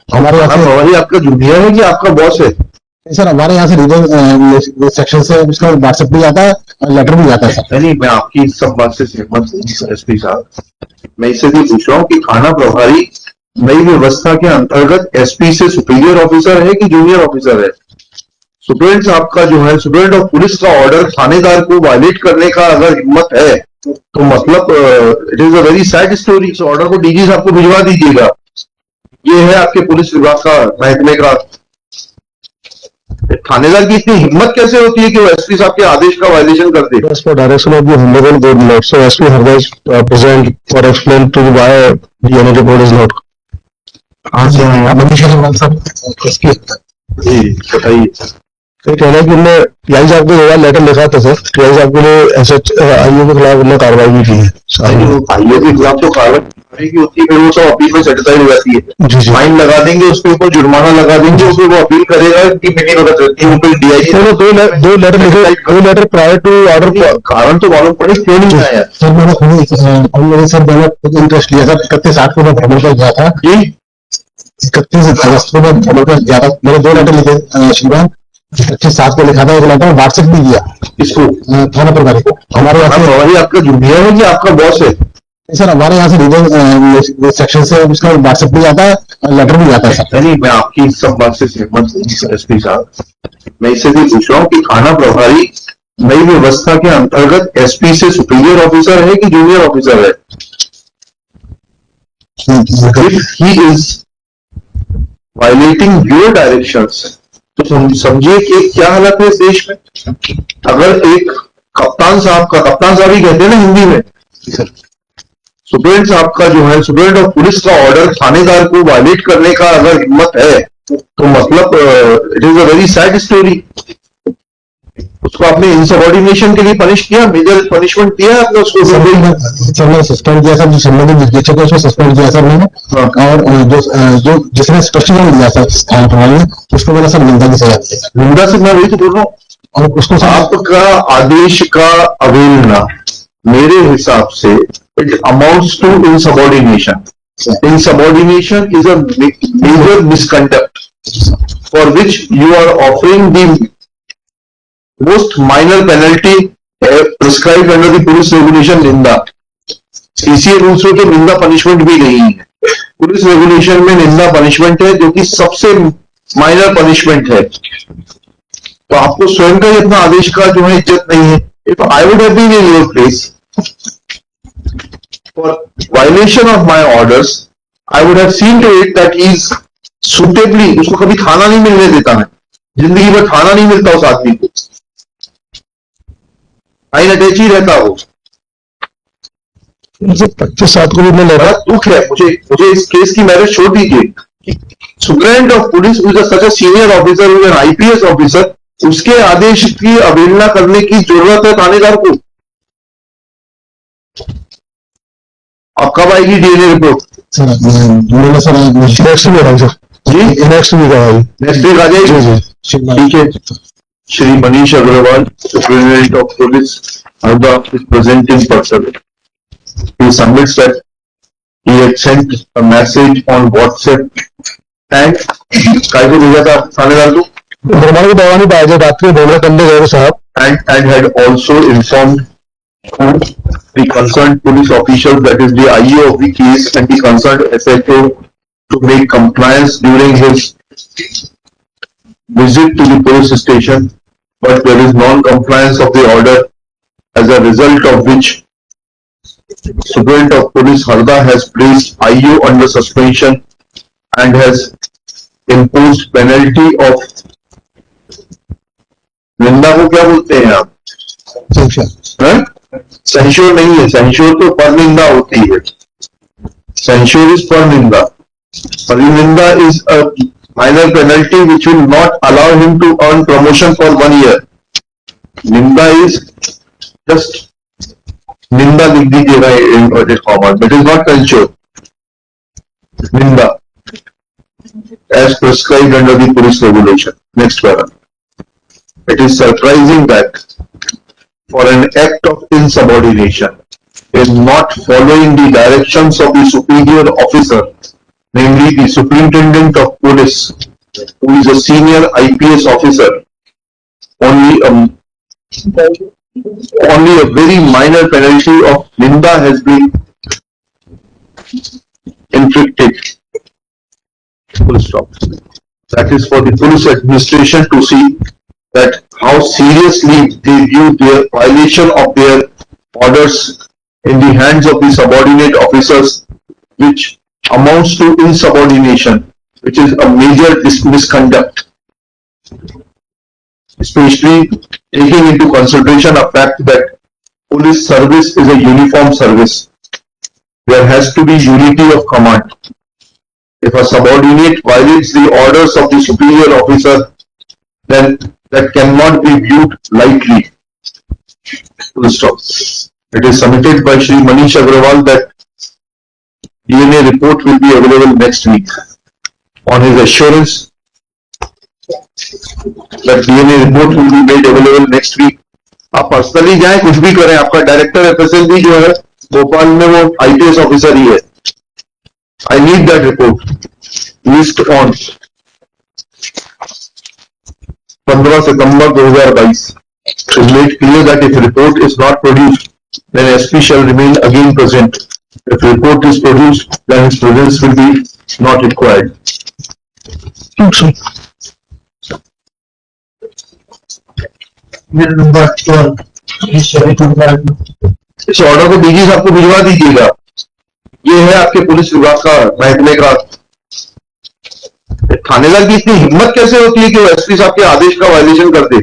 हमारे यहाँ से वही आपका जूनियर है कि आपका बॉस है? सर हमारे यहाँ से रीजन सेक्शन से उसका व्हाट्सएप भी आता है और लेटर भी आता है सर। नहीं, मैं आपकी इस सब बात से सहमत हूँ एसपी साहब। मैं इससे भी पूछ रहा हूँ कि थाना प्रभारी नई व्यवस्था के अंतर्गत एसपी से सुपीरियर ऑफिसर है कि जूनियर ऑफिसर है? सुप्रीडेंट साहब का जो है, सुप्रीडेंट ऑफ पुलिस का ऑर्डर थानेदार को वायलेट करने का अगर हिम्मत है तो मतलब it is a very sad story. इस ऑर्डर को डीजी साहब को भिजवा दीजिएगा। ये है आपके पुलिस विभाग का, महकमे का। थानेदार की इतनी हिम्मत कैसे होती है कि वो एसपी साहब के आदेश का वायलेशन कर दे? As per direction of the Honorable Governor, so SP Harda is present for explain to why the annual report is not. हाँ जी हाँ, मनीष अग्रवाल साहब इसकी जी बताइए। तो कहना है कि हमने यही साहब को लेटर लिखा था सर, यही साहब के लिए एसएच आईओ के खिलाफ हमने कार्रवाई भी की है। आईओ के खिलाफ तो कार्रवाई की होती है, फिर वो सब अपील में सेटिस्फाइड हो जाती है। फाइन लगा देंगे, उसके ऊपर जुर्माना लगा देंगे, उसमें वो अपील करेगा कि मिली भगत रहती है, वो फिर डीआईजी दो लेटर लिखे, दो लेटर प्रायर टू ऑर्डर। कारण तो मालूम पड़े क्यों नहीं आया। सर मैंने खुद इंटरेस्ट लिया था। 31/8 को मैं भ्रमण पर गया था जी। 31 अगस्त को मैं भ्रमण पर गया था। मैंने 2 लेटर लिखे श्रीमान। 25/7 को लिखा था, एक लेटर व्हाट्सएप भी किया इसको थाना प्रभारी को। हमारे यहाँ से वही आपका जूनियर है कि आपका बॉस है? सर हमारे यहाँ से रीजन सेक्शन से उसका व्हाट्सएप भी आता है और लेटर भी आता है सर। नहीं, मैं आपकी इस सब बात से सहमत हूँ एसपी साहब। मैं इससे भी पूछ रहा हूँ कि थाना प्रभारी नई व्यवस्था के अंतर्गत एसपी से सुपीरियर ऑफिसर है कि जूनियर ऑफिसर है? If he is violating your directions, तो समझिए कि क्या हालत है इस देश में। अगर एक कप्तान साहब ही कहते हैं ना हिंदी में, सुप्रीडेंट साहब का जो है, सुप्रीडेंट ऑफ पुलिस का ऑर्डर थानेदार को वायलेट करने का अगर हिम्मत है तो मतलब it is a very sad story. उसको आपने इनसबऑर्डिनेशन के लिए पनिश किया, मेजर पनिशमेंट दिया आपने उसको? सर सस्पेंड किया सर, जो संबंधित निर्देशक है उसको सस्पेंड किया सर मैंने। और जो जिसने स्पष्टीकरण दिया सर थाना प्रभारी ने, उसको मैंने सर निंदा की सजा दी। निंदा से मैं वही तो बोल रहा हूँ। और उसको आपका आदेश का अवहेलना मेरे हिसाब से it amounts to insubordination. Insubordination is a major misconduct for which you are offering the most minor penalty prescribed under the police regulation निंदा। सीसीए रूल्स में तो निंदा पनिशमेंट भी नहीं है, पुलिस रेगुलेशन में निंदा पनिशमेंट है जो कि सबसे माइनर पनिशमेंट है। तो आपको स्वयं का ही अपना आदेश का जो है इज्जत नहीं है। If I would have been in your place for violation of my orders, I would have seen to it that he is suitably, उसको कभी थाना नहीं मिलने देता मैं, जिंदगी में थाना नहीं मिलता उस आदमी को, फाइन अटैच ही रहता हो। 25/7 को भी मैं बड़ा दुख है मुझे इस केस की मैरिज छोड़ दीजिए। Superintendent of police is such a senior officer, N IPS officer, उसके आदेश की अवहेलना करने की जरूरत है थानेदार को? अब कब आएगी डीएनए रिपोर्ट? नेक्स्ट वीक आएगी सर जी, नेक्स्ट वीक आएगी। नेक्स्ट वीक आ जाएगी? ठीक है। Shri Manish Agarwal, superintendent of police Harda, is present in person. He submits that he had sent a message on WhatsApp and काय को भेजा था थानेदार को? हमारे को दवा नहीं पाया जाए, रात्रि बोला करने गए साहब, and had also informed the concerned police officials, that is the IO of the case and the concerned SHO, to make compliance during his visit to the police station, but there is non-compliance of the order, as a result of which Superintendent of Police Harda has placed IO under suspension and has imposed penalty of, निंदा को क्या बोलते हैं आप? Censure नहीं है, censure तो पर निंदा होती है, सेंश्योर इज पर निंदा, पर निंदा is a minor penalty which will not allow him to earn promotion for 1 year। निंदा इज जस्ट, निंदा लिख दीजिएगा inverted comma, but is not censure. निंदा as prescribed under the police regulation. Next para. It is surprising that for an act of insubordination in not following the directions of the superior officer, namely the Superintendent of Police, who is a senior IPS officer, only a very minor penalty of Ninda has been inflicted. Full stop. That is for the police administration to see that how seriously they view their violation of their orders in the hands of the subordinate officers, which amounts to insubordination, which is a major misconduct, especially taking into consideration the fact that police service is a uniform service. There has to be unity of command. If a subordinate violates the orders of the superior officer, then that cannot be viewed lightly. Full stop. It is submitted by Shri Manish Agrawal that DNA report will be available next week. On his assurance that DNA report will be made available next week. आप personally जाएं, कुछ भी करें, आपका director FSL जो है भोपाल में वो आईपीएस ऑफिसर ही है. I need that report. List on 15 September 2022. It is made clear that if report is not produced, then SP shall remain again present. If report is produced, then his presence will be not required. इस order को DG साहब को भिजवा दीजिएगा. ये है आपके police विभाग का महकमे का. थानेदार की इतनी हिम्मत कैसे होती है कि वो एसपी साहब के आदेश का वायलेशन कर दे.